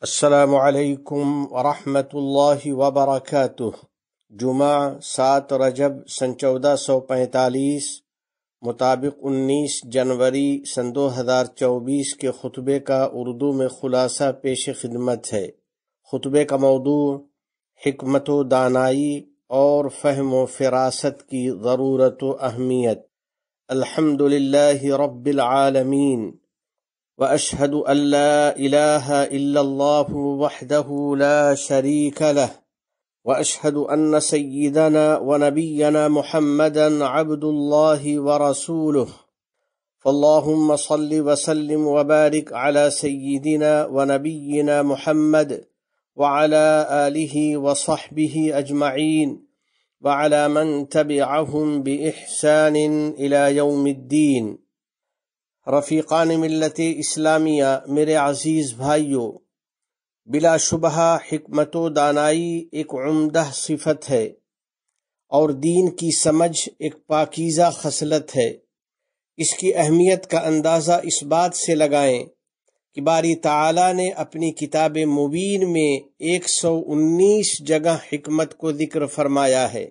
السلام علیکم ورحمۃ اللہ وبرکاتہ۔ جمعہ 7 رجب سن 1445 مطابق 19 جنوری سن 2024 کے خطبے کا اردو میں خلاصہ پیش خدمت ہے۔ خطبے کا موضوع حکمت و دانائی اور فہم و فراست کی ضرورت و اہمیت۔ الحمدللہ رب العالمین وأشهد أن لا إله إلا الله وحده لا شريك له وأشهد أن سيدنا ونبينا محمدا عبد الله ورسوله فاللهم صل وسلم وبارك على سيدنا ونبينا محمد وعلى آله وصحبه أجمعين وعلى من تبعهم بإحسان إلى يوم الدين۔ رفیقان ملت اسلامیہ، میرے عزیز بھائیوں، بلا شبہ حکمت و دانائی ایک عمدہ صفت ہے اور دین کی سمجھ ایک پاکیزہ خصلت ہے۔ اس کی اہمیت کا اندازہ اس بات سے لگائیں کہ باری تعالیٰ نے اپنی کتاب مبین میں 119 جگہ حکمت کو ذکر فرمایا ہے،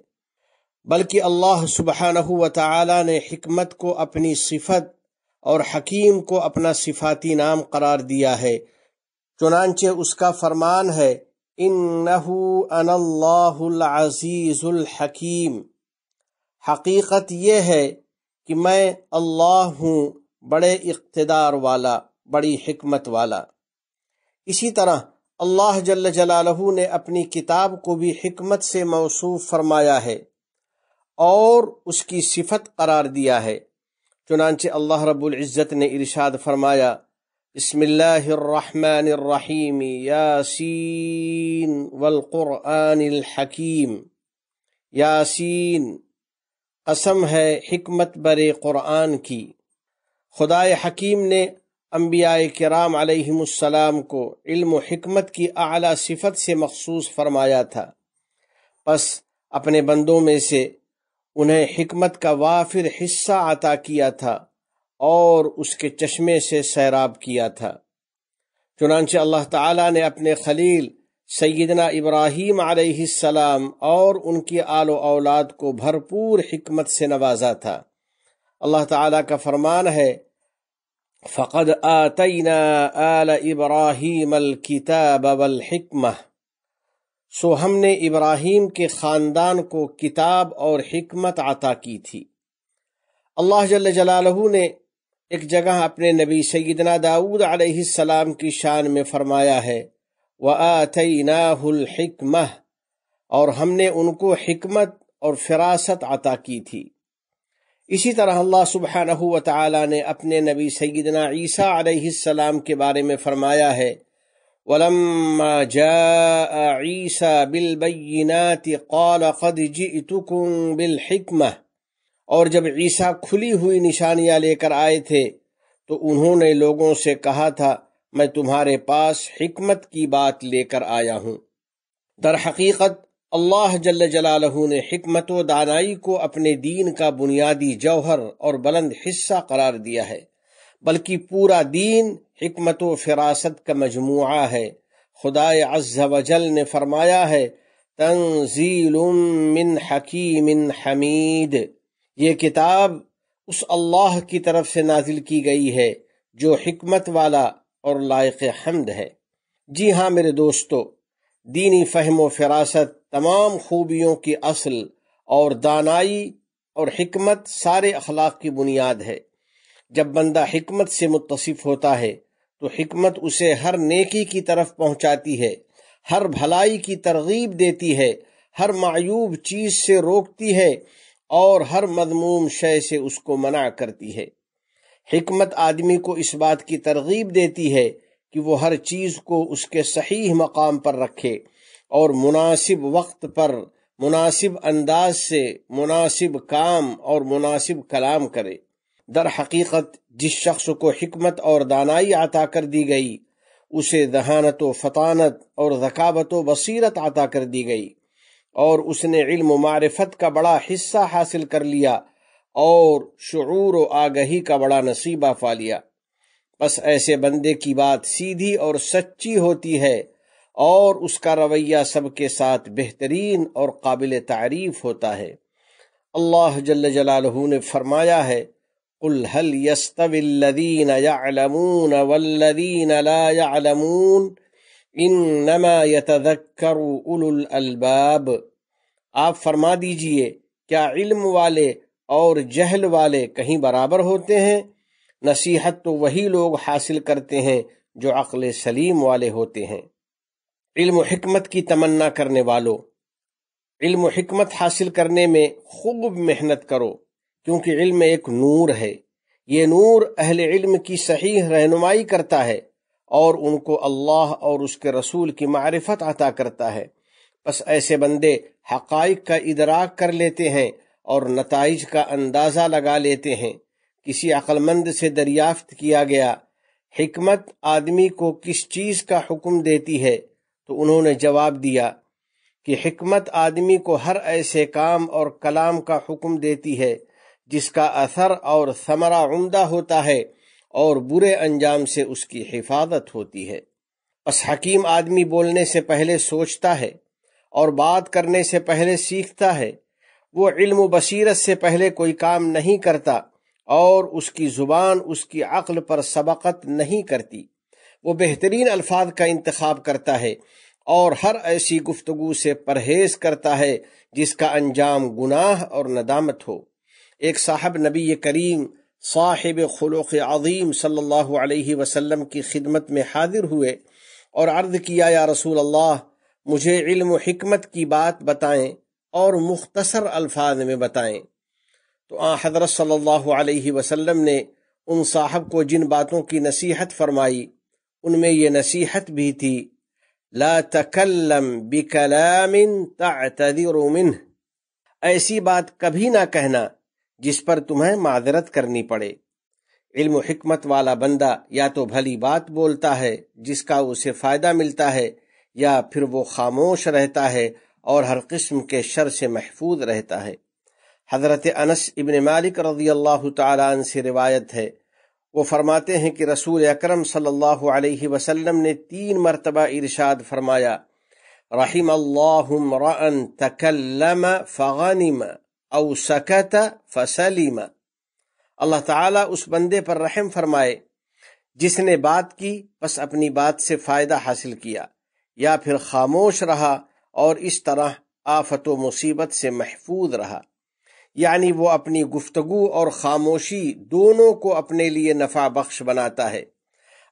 بلکہ اللہ سبحانہ و تعالیٰ نے حکمت کو اپنی صفت اور حکیم کو اپنا صفاتی نام قرار دیا ہے۔ چنانچہ اس کا فرمان ہے، اِنَّهُ أَنَا اللَّهُ الْعَزِيزُ الْحَكِيمُ، حقیقت یہ ہے کہ میں اللہ ہوں، بڑے اقتدار والا، بڑی حکمت والا۔ اسی طرح اللہ جل جلالہ نے اپنی کتاب کو بھی حکمت سے موصوف فرمایا ہے اور اس کی صفت قرار دیا ہے۔ چنانچہ اللہ رب العزت نے ارشاد فرمایا، بسم اللہ الرحمن الرحیم، یاسین والقرآن الحکیم۔ یاسین، قسم ہے حکمت برے قرآن کی۔ خدائے حکیم نے انبیاء کرام علیہم السلام کو علم و حکمت کی اعلیٰ صفت سے مخصوص فرمایا تھا، پس اپنے بندوں میں سے انہیں حکمت کا وافر حصہ عطا کیا تھا اور اس کے چشمے سے سیراب کیا تھا۔ چنانچہ اللہ تعالیٰ نے اپنے خلیل سیدنا ابراہیم علیہ السلام اور ان کی آل و اولاد کو بھرپور حکمت سے نوازا تھا۔ اللہ تعالیٰ کا فرمان ہے، فَقَدْ آتَيْنَا آلَ إِبْرَاهِيمَ الْكِتَابَ وَالْحِكْمَةَ، سو ہم نے ابراہیم کے خاندان کو کتاب اور حکمت عطا کی تھی۔ اللہ جل جلالہ نے ایک جگہ اپنے نبی سیدنا داؤد علیہ السلام کی شان میں فرمایا ہے، وَآتَيْنَاهُ الْحِكْمَةَ، اور ہم نے ان کو حکمت اور فراست عطا کی تھی۔ اسی طرح اللہ سبحانہ و تعالی نے اپنے نبی سیدنا عیسیٰ علیہ السلام کے بارے میں فرمایا ہے، وَلَمَّا جَاءَ عِيسَى بِالْبَيِّنَاتِ قَالَ قَدْ جِئْتُكُمْ بِالْحِكْمَةِ، اور جب عیسیٰ کھلی ہوئی نشانیاں لے کر آئے تھے تو انہوں نے لوگوں سے کہا تھا، میں تمہارے پاس حکمت کی بات لے کر آیا ہوں۔ در حقیقت اللہ جل جلالہ نے حکمت و دانائی کو اپنے دین کا بنیادی جوہر اور بلند حصہ قرار دیا ہے، بلکہ پورا دین حکمت و فراست کا مجموعہ ہے۔ خدائے عز و جل نے فرمایا ہے، تنزیل من حکیم حمید، یہ کتاب اس اللہ کی طرف سے نازل کی گئی ہے جو حکمت والا اور لائق حمد ہے۔ جی ہاں میرے دوستو، دینی فہم و فراست تمام خوبیوں کی اصل اور دانائی اور حکمت سارے اخلاق کی بنیاد ہے۔ جب بندہ حکمت سے متصف ہوتا ہے تو حکمت اسے ہر نیکی کی طرف پہنچاتی ہے، ہر بھلائی کی ترغیب دیتی ہے، ہر معیوب چیز سے روکتی ہے اور ہر مذموم شے سے اس کو منع کرتی ہے۔ حکمت آدمی کو اس بات کی ترغیب دیتی ہے کہ وہ ہر چیز کو اس کے صحیح مقام پر رکھے اور مناسب وقت پر مناسب انداز سے مناسب کام اور مناسب کلام کرے۔ در حقیقت جس شخص کو حکمت اور دانائی عطا کر دی گئی، اسے ذہانت و فطانت اور ذکاوت و بصیرت عطا کر دی گئی، اور اس نے علم و معرفت کا بڑا حصہ حاصل کر لیا اور شعور و آگہی کا بڑا نصیبہ پا لیا۔ بس ایسے بندے کی بات سیدھی اور سچی ہوتی ہے اور اس کا رویہ سب کے ساتھ بہترین اور قابل تعریف ہوتا ہے۔ اللہ جل جلالہ نے فرمایا ہے قُلْ هَلْ يَسْتَوِي الَّذِينَ يَعْلَمُونَ وَالَّذِينَ لَا يَعْلَمُونَ إِنَّمَا يَتَذَكَّرُ أُولُو الْأَلْبَابِ، آپ فرما دیجئے کیا علم والے اور جہل والے کہیں برابر ہوتے ہیں؟ نصیحت تو وہی لوگ حاصل کرتے ہیں جو عقل سلیم والے ہوتے ہیں۔ علم و حکمت کی تمنا کرنے والوں، علم و حکمت حاصل کرنے میں خوب محنت کرو، کیونکہ علم ایک نور ہے۔ یہ نور اہل علم کی صحیح رہنمائی کرتا ہے اور ان کو اللہ اور اس کے رسول کی معرفت عطا کرتا ہے۔ بس ایسے بندے حقائق کا ادراک کر لیتے ہیں اور نتائج کا اندازہ لگا لیتے ہیں۔ کسی عقل مند سے دریافت کیا گیا، حکمت آدمی کو کس چیز کا حکم دیتی ہے؟ تو انہوں نے جواب دیا کہ حکمت آدمی کو ہر ایسے کام اور کلام کا حکم دیتی ہے جس کا اثر اور ثمرہ عمدہ ہوتا ہے اور برے انجام سے اس کی حفاظت ہوتی ہے۔ بس حکیم آدمی بولنے سے پہلے سوچتا ہے اور بات کرنے سے پہلے سیکھتا ہے۔ وہ علم و بصیرت سے پہلے کوئی کام نہیں کرتا اور اس کی زبان اس کی عقل پر سبقت نہیں کرتی۔ وہ بہترین الفاظ کا انتخاب کرتا ہے اور ہر ایسی گفتگو سے پرہیز کرتا ہے جس کا انجام گناہ اور ندامت ہو۔ ایک صاحب نبی کریم صاحب خلق عظیم صلی اللہ علیہ وسلم کی خدمت میں حاضر ہوئے اور عرض کیا یا رسول اللہ، مجھے علم و حکمت کی بات بتائیں اور مختصر الفاظ میں بتائیں۔ تو حضرت صلی اللہ علیہ وسلم نے ان صاحب کو جن باتوں کی نصیحت فرمائی ان میں یہ نصیحت بھی تھی، لا تکلم بکلام تعتذر منہ، ایسی بات کبھی نہ کہنا جس پر تمہیں معذرت کرنی پڑے۔ علم و حکمت والا بندہ یا تو بھلی بات بولتا ہے جس کا اسے فائدہ ملتا ہے، یا پھر وہ خاموش رہتا ہے اور ہر قسم کے شر سے محفوظ رہتا ہے۔ حضرت انس ابن مالک رضی اللہ تعالی عنہ سے روایت ہے، وہ فرماتے ہیں کہ رسول اکرم صلی اللہ علیہ وسلم نے 3 مرتبہ ارشاد فرمایا، رحم اللہ امرأ تکلم فغنم او سکت فسلم، اللہ تعالیٰ اس بندے پر رحم فرمائے جس نے بات کی بس اپنی بات سے فائدہ حاصل کیا، یا پھر خاموش رہا اور اس طرح آفت و مصیبت سے محفوظ رہا۔ یعنی وہ اپنی گفتگو اور خاموشی دونوں کو اپنے لیے نفع بخش بناتا ہے۔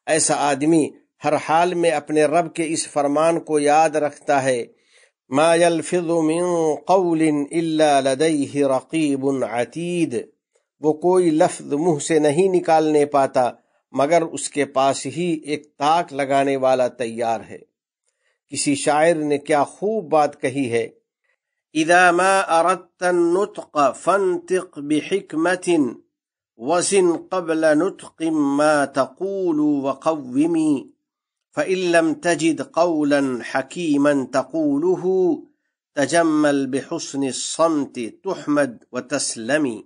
ایسا آدمی ہر حال میں اپنے رب کے اس فرمان کو یاد رکھتا ہے، ما یلفظ من قول الا لدیہ رقیب عتید، وہ کوئی لفظ منہ سے نہیں نکالنے پاتا مگر اس کے پاس ہی ایک تاک لگانے والا تیار ہے۔ کسی شاعر نے کیا خوب بات کہی ہے، اذا ما اردت النطق فانطق بحکمت وزن قبل نطق ما تقول وقومی، فإن لم تجد قولا حکیما تقوله تجمل بحسن الصمت تحمد وتسلمی،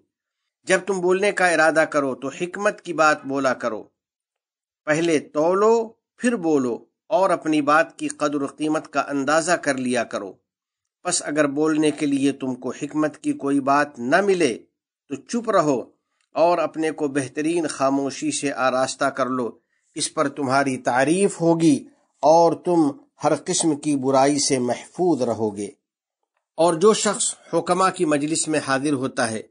جب تم بولنے کا ارادہ کرو تو حکمت کی بات بولا کرو، پہلے تولو پھر بولو اور اپنی بات کی قدر و قیمت کا اندازہ کر لیا کرو۔ پس اگر بولنے کے لیے تم کو حکمت کی کوئی بات نہ ملے تو چپ رہو اور اپنے کو بہترین خاموشی سے آراستہ کر لو، اس پر تمہاری تعریف ہوگی اور تم ہر قسم کی برائی سے محفوظ رہو گے۔ اور جو شخص حکما کی مجلس میں حاضر ہوتا ہے،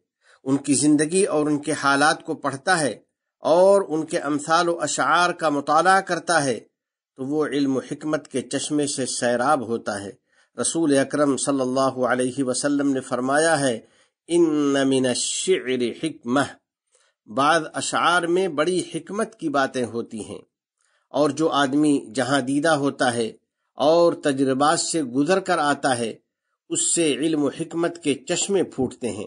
ان کی زندگی اور ان کے حالات کو پڑھتا ہے اور ان کے امثال و اشعار کا مطالعہ کرتا ہے تو وہ علم و حکمت کے چشمے سے سیراب ہوتا ہے۔ رسول اکرم صلی اللہ علیہ وسلم نے فرمایا ہے، ان من الشعر حکمہ، بعض اشعار میں بڑی حکمت کی باتیں ہوتی ہیں، اور جو آدمی جہاں دیدہ ہوتا ہے اور تجربات سے گزر کر آتا ہے اس سے علم و حکمت کے چشمے پھوٹتے ہیں۔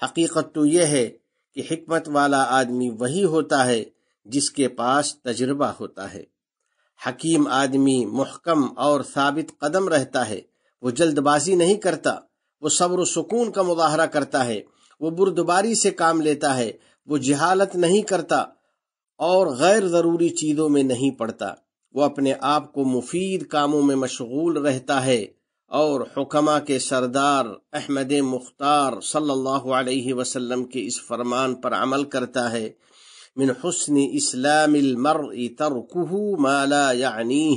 حقیقت تو یہ ہے کہ حکمت والا آدمی وہی ہوتا ہے جس کے پاس تجربہ ہوتا ہے۔ حکیم آدمی محکم اور ثابت قدم رہتا ہے، وہ جلد بازی نہیں کرتا، وہ صبر و سکون کا مظاہرہ کرتا ہے، وہ بردباری سے کام لیتا ہے، وہ جہالت نہیں کرتا اور غیر ضروری چیزوں میں نہیں پڑتا، وہ اپنے آپ کو مفید کاموں میں مشغول رہتا ہے اور حکما کے سردار احمد مختار صلی اللہ علیہ وسلم کے اس فرمان پر عمل کرتا ہے، من حسن اسلام المرء ترکہ ما لا یعنیہ،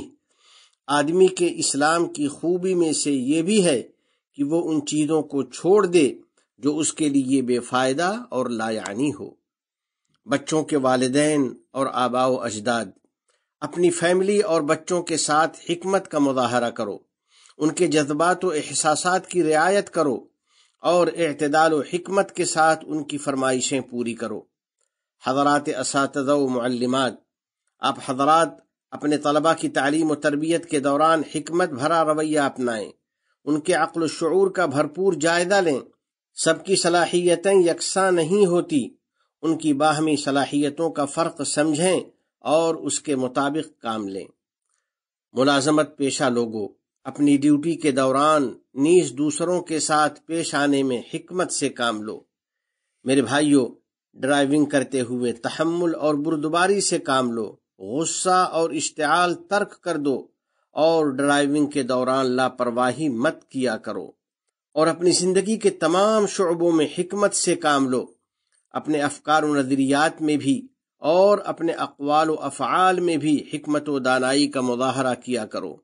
آدمی کے اسلام کی خوبی میں سے یہ بھی ہے کہ وہ ان چیزوں کو چھوڑ دے جو اس کے لیے بے فائدہ اور لا یعنی ہو۔ بچوں کے والدین اور آباء و اجداد، اپنی فیملی اور بچوں کے ساتھ حکمت کا مظاہرہ کرو، ان کے جذبات و احساسات کی رعایت کرو اور اعتدال و حکمت کے ساتھ ان کی فرمائشیں پوری کرو۔ حضرات اساتذہ و معلمات، آپ حضرات اپنے طلباء کی تعلیم و تربیت کے دوران حکمت بھرا رویہ اپنائیں، ان کے عقل و شعور کا بھرپور جائزہ لیں۔ سب کی صلاحیتیں یکساں نہیں ہوتی، ان کی باہمی صلاحیتوں کا فرق سمجھیں اور اس کے مطابق کام لیں۔ ملازمت پیشہ لوگوں، اپنی ڈیوٹی کے دوران نیز دوسروں کے ساتھ پیش آنے میں حکمت سے کام لو۔ میرے بھائیوں، ڈرائیونگ کرتے ہوئے تحمل اور بردباری سے کام لو، غصہ اور اشتعال ترک کر دو اور ڈرائیونگ کے دوران لاپرواہی مت کیا کرو، اور اپنی زندگی کے تمام شعبوں میں حکمت سے کام لو، اپنے افکار و نظریات میں بھی اور اپنے اقوال و افعال میں بھی حکمت و دانائی کا مظاہرہ کیا کرو۔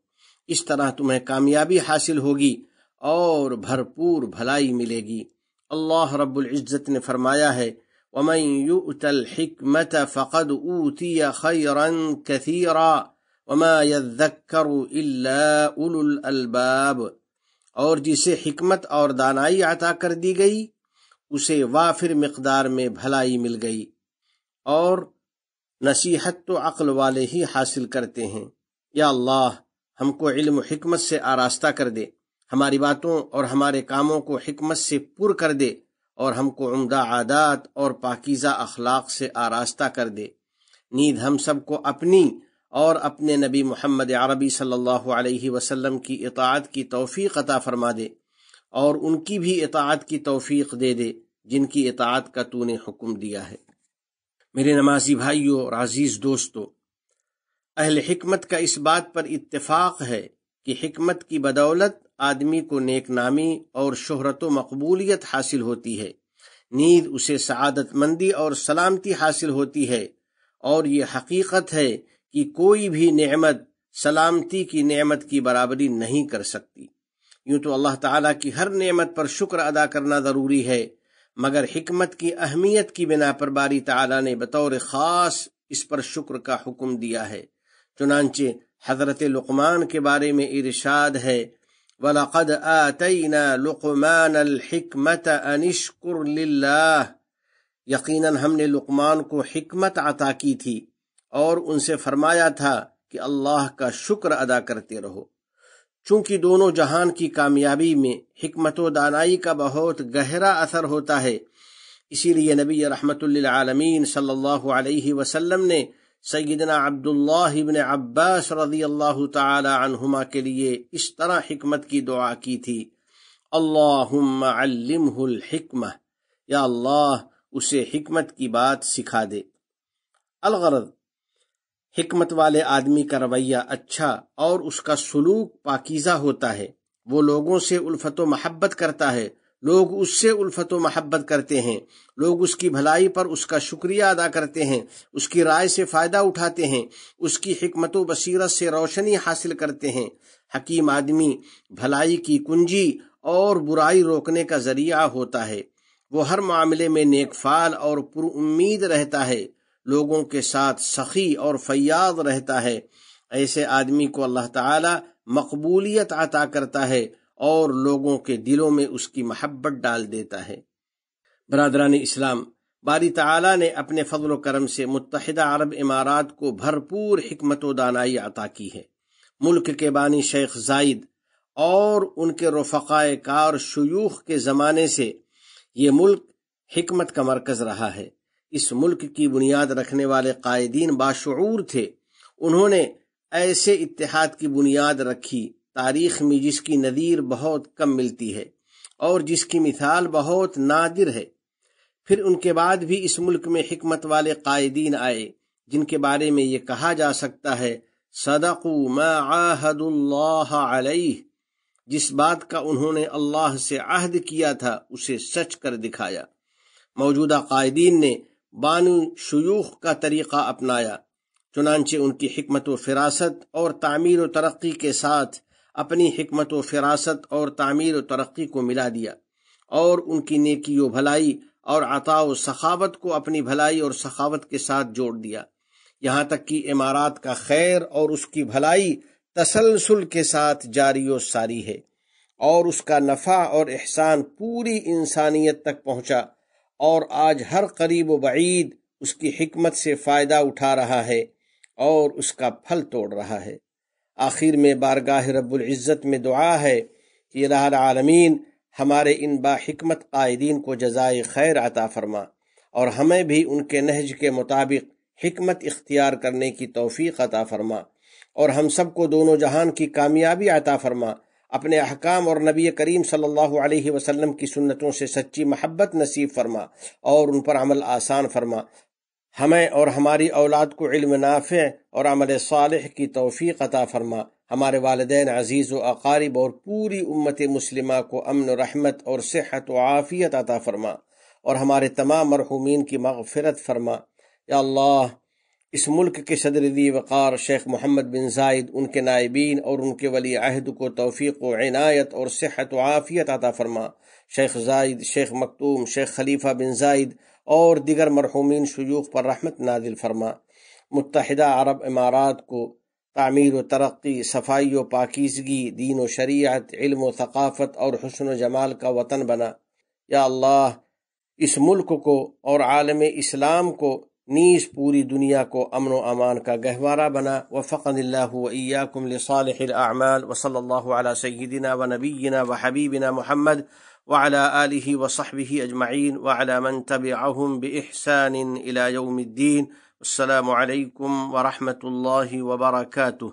اس طرح تمہیں کامیابی حاصل ہوگی اور بھرپور بھلائی ملے گی۔ اللہ رب العزت نے فرمایا ہے، وَمَن يُؤْتَ الْحِكْمَةَ فَقَدْ أُوتِيَ خَيْرًا كَثِيرًا وَمَا يَذَّكَّرُ إِلَّا أُولُو الْأَلْبَابِ، اور جسے حکمت اور دانائی عطا کر دی گئی اسے وافر مقدار میں بھلائی مل گئی، اور نصیحت تو عقل والے ہی حاصل کرتے ہیں۔ یا اللہ، ہم کو علم و حکمت سے آراستہ کر دے، ہماری باتوں اور ہمارے کاموں کو حکمت سے پر کر دے، اور ہم کو عمدہ عادات اور پاکیزہ اخلاق سے آراستہ کر دے۔ نیز ہم سب کو اپنی اور اپنے نبی محمد عربی صلی اللہ علیہ وسلم کی اطاعت کی توفیق عطا فرما دے، اور ان کی بھی اطاعت کی توفیق دے دے جن کی اطاعت کا تو نے حکم دیا ہے۔ میرے نمازی بھائیوں اور عزیز دوستو، اہل حکمت کا اس بات پر اتفاق ہے کہ حکمت کی بدولت آدمی کو نیک نامی اور شہرت و مقبولیت حاصل ہوتی ہے، نیز اسے سعادت مندی اور سلامتی حاصل ہوتی ہے، اور یہ حقیقت ہے کہ کوئی بھی نعمت سلامتی کی نعمت کی برابری نہیں کر سکتی۔ یوں تو اللہ تعالیٰ کی ہر نعمت پر شکر ادا کرنا ضروری ہے، مگر حکمت کی اہمیت کی بنا پر باری تعالیٰ نے بطور خاص اس پر شکر کا حکم دیا ہے۔ چنانچہ حضرت لقمان کے بارے میں ارشاد ہے، وَلَقَدْ آتَيْنَا لُقْمَانَ الْحِكْمَةَ أَنِ اشْكُرْ لِلَّهِ، یقیناً ہم نے لقمان کو حکمت عطا کی تھی اور ان سے فرمایا تھا کہ اللہ کا شکر ادا کرتے رہو۔ چونکہ دونوں جہان کی کامیابی میں حکمت و دانائی کا بہت گہرا اثر ہوتا ہے، اسی لیے نبی رحمت للعالمین صلی اللہ علیہ وسلم نے سیدنا عبداللہ بن عباس رضی اللہ تعالی عنہما کے لیے اس طرح حکمت کی دعا کی تھی، اللہم علمہ الحکمہ، یا اللہ اسے حکمت کی بات سکھا دے۔ الغرض، حکمت والے آدمی کا رویہ اچھا اور اس کا سلوک پاکیزہ ہوتا ہے، وہ لوگوں سے الفت و محبت کرتا ہے، لوگ اس سے الفت و محبت کرتے ہیں، لوگ اس کی بھلائی پر اس کا شکریہ ادا کرتے ہیں، اس کی رائے سے فائدہ اٹھاتے ہیں، اس کی حکمت و بصیرت سے روشنی حاصل کرتے ہیں۔ حکیم آدمی بھلائی کی کنجی اور برائی روکنے کا ذریعہ ہوتا ہے، وہ ہر معاملے میں نیک فعال اور پر امید رہتا ہے، لوگوں کے ساتھ سخی اور فیاض رہتا ہے۔ ایسے آدمی کو اللہ تعالی مقبولیت عطا کرتا ہے اور لوگوں کے دلوں میں اس کی محبت ڈال دیتا ہے۔ برادران اسلام، باری تعالی نے اپنے فضل و کرم سے متحدہ عرب امارات کو بھرپور حکمت و دانائی عطا کی ہے۔ ملک کے بانی شیخ زائد اور ان کے رفقائے کار شیوخ کے زمانے سے یہ ملک حکمت کا مرکز رہا ہے۔ اس ملک کی بنیاد رکھنے والے قائدین باشعور تھے، انہوں نے ایسے اتحاد کی بنیاد رکھی تاریخ میں جس کی نظیر بہت کم ملتی ہے اور جس کی مثال بہت نادر ہے۔ پھر ان کے بعد بھی اس ملک میں حکمت والے قائدین آئے جن کے بارے میں یہ کہا جا سکتا ہے صدقوا ما عاہدوا اللہ علیہ، جس بات کا انہوں نے اللہ سے عہد کیا تھا اسے سچ کر دکھایا۔ موجودہ قائدین نے بانو شیوخ کا طریقہ اپنایا، چنانچہ ان کی حکمت و فراست اور تعمیر و ترقی کے ساتھ اپنی حکمت و فراست اور تعمیر و ترقی کو ملا دیا، اور ان کی نیکی و بھلائی اور عطا و سخاوت کو اپنی بھلائی اور سخاوت کے ساتھ جوڑ دیا، یہاں تک کہ امارات کا خیر اور اس کی بھلائی تسلسل کے ساتھ جاری و ساری ہے، اور اس کا نفع اور احسان پوری انسانیت تک پہنچا، اور آج ہر قریب و بعید اس کی حکمت سے فائدہ اٹھا رہا ہے اور اس کا پھل توڑ رہا ہے۔ آخر میں بارگاہ رب العزت میں دعا ہے کہ الہ العالمین ہمارے ان باحکمت قائدین کو جزائے خیر عطا فرما، اور ہمیں بھی ان کے نہج کے مطابق حکمت اختیار کرنے کی توفیق عطا فرما، اور ہم سب کو دونوں جہان کی کامیابی عطا فرما، اپنے احکام اور نبی کریم صلی اللہ علیہ وسلم کی سنتوں سے سچی محبت نصیب فرما اور ان پر عمل آسان فرما، ہمیں اور ہماری اولاد کو علم نافع اور عمل صالح کی توفیق عطا فرما، ہمارے والدین عزیز و اقارب اور پوری امت مسلمہ کو امن و رحمت اور صحت و عافیت عطا فرما، اور ہمارے تمام مرحومین کی مغفرت فرما۔ یا اللہ، اس ملک کے صدر ذی وقار شیخ محمد بن زائد، ان کے نائبین اور ان کے ولی عہد کو توفیق و عنایت اور صحت و عافیت عطا فرما۔ شیخ زائد، شیخ مکتوم، شیخ خلیفہ بن زائد اور دیگر مرحومین شیوخ پر رحمت نازل فرما۔ متحدہ عرب امارات کو تعمیر و ترقی، صفائی و پاکیزگی، دین و شریعت، علم و ثقافت اور حسن و جمال کا وطن بنا۔ یا اللہ، اس ملک کو اور عالم اسلام کو نیز پوری دنیا کو امن و امان کا گہوارہ بنا۔ وفقنی اللہ و ایاکم لصالح الاعمال، وصلی اللہ علی سیدنا و نبینا و حبیبنا محمد وعلى آلہ وصحبہ اجمعین وعلى من تبعهم بإحسان إلى یوم الدین۔ السلام علیکم ورحمۃ اللہ وبرکاتہ۔